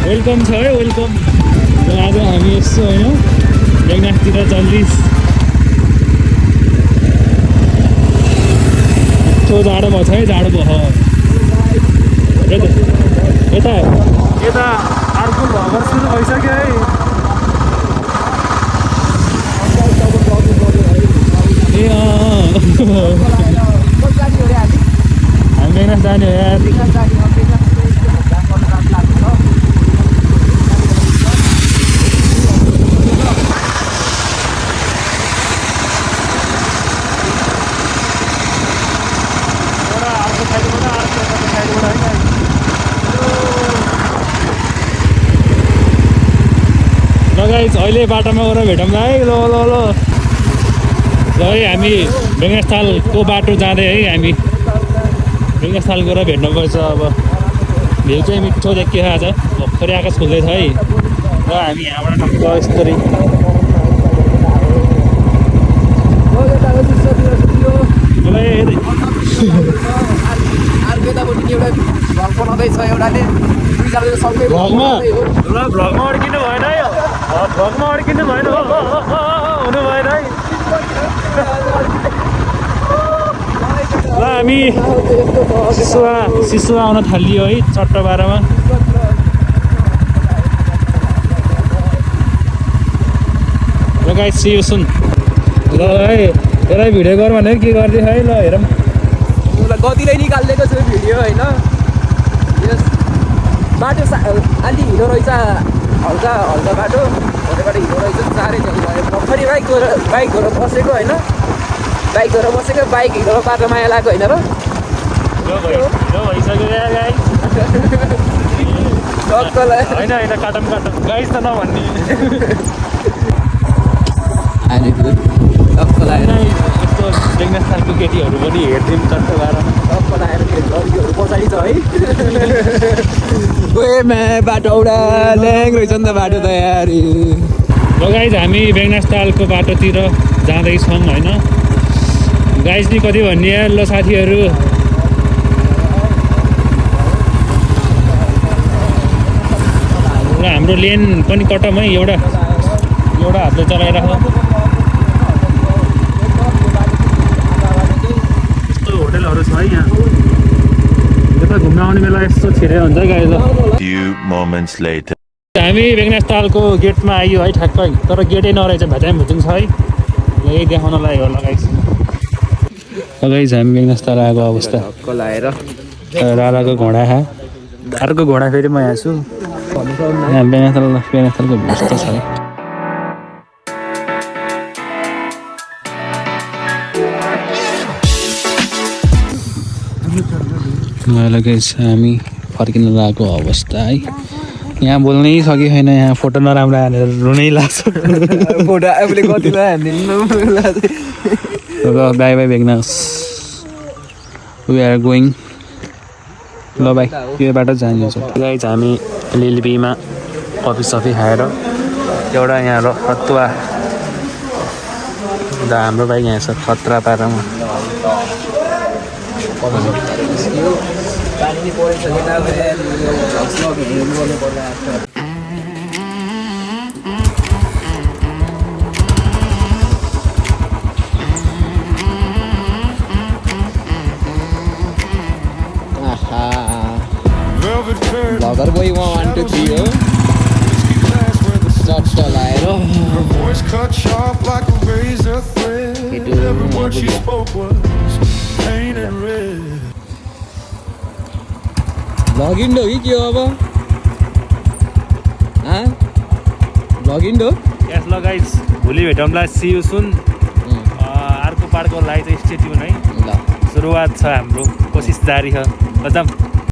Welcome छ है welcome. र आज हामी यसो होइन बेगनासतिर जल्दिस यस्तो जाडो भएको छ है, जाडो भयो। यता यता अर्को भर्खर सुरु भइसक्यो है। ए हामी बेगनास जाने हो यार। गाइस अहिले बाटोमा गएर भेटौँला है। ल ल ल ल है हामी बेगनासतालको बाटो जाँदै है। हामी बेगनासताल गएर भेट्नुपर्छ। अब भ्यू चाहिँ मिठो देखियो आज, भर्खरै आकाश खुल्दैछ है। र हामी यहाँबाट टक्क यस्तरी भ्लगमा अड्किनु भएन है, भ्लगमा अड्किनु भएन, हुनु भएन है। ल हामी सिसुवा आउन थालियो है चट्टबारमा। ल गाइस सी यु सुन। ल है यसलाई भिडियो गर भनेर के गरिदियो है। ल हेरौँ गतिले निकालिदिएको छु भिडियो होइन। यस बाटो अलि हिँडो रहेछ, हल्का हल्का बाटो भरेबाट हिँडो रहेछ। साह्रै झन् भयो। भर्खरै बाइकहरू बसेको होइन, बाइकहरू बसेको, बाइक हिँडो बाटो माया लागेको होइन र। होइन होइन काटौँ गाइस त नभन्ने। यस्तो बेगनासतालको केटीहरू पनि हेरिदिउँ चट्टबारमा। पछाडि छ है। बाटो औडा ल्याङ रहेछ नि त बाटो त यार। ल गाइज हामी बेगनासतालको बाटोतिर जाँदैछौँ होइन। गाइज नि कति भन्ने यार। ल साथीहरू ल हाम्रो लेन पनि कटौँ है। एउटा हातले चलाइराख। यस्तो होटेलहरू छ है यहाँ। यता घुम्न आउने बेला यस्तो छिरेर हुन्छ है गाइज। हामी बेगनासतालको गेटमा आइयो है ठ्याक्कै, तर गेटै नरहेछ, भ्याचाइ भुचुङ छ है। यही देखाउनलाई होला गाइस। गाइस हामी बेगनासताल आएको अवस्था लाएर रालाको घोडा खा। अर्को घोडा फेरि म यहाँ छु। यहाँ बेगनासतालको व्यस्त छ है। गाइस हामी फर्किन लागेको अवस्था है। यहाँ बोल्नै सकि छैन। यहाँ फोटो नराम्रो हालेर रुनै लाग्छ। फोटो आफूले कतिलाई हानिदिनु। Bye bye Begnas, we are going. ल भाइ यो बाटो जान्छ। गाइस हामी लिलबीमा कफी खाएर एउटा यहाँ रतुवा हाम्रो भाइ यहाँ छ खतरा पारामा। भर्खर गयो 1 2 3 हो चट्ट लाएर भ्लगिङ हो कि के हो अब? भ्लगिङ हो? यस ल गाइस भोलि भेटौँला। सी यु सुन। अर्को पार्टको लागि चाहिँ स्टे ट्युन है। ल सुरुवात छ हाम्रो, कोसिस जारी छ। ल जाऊँ।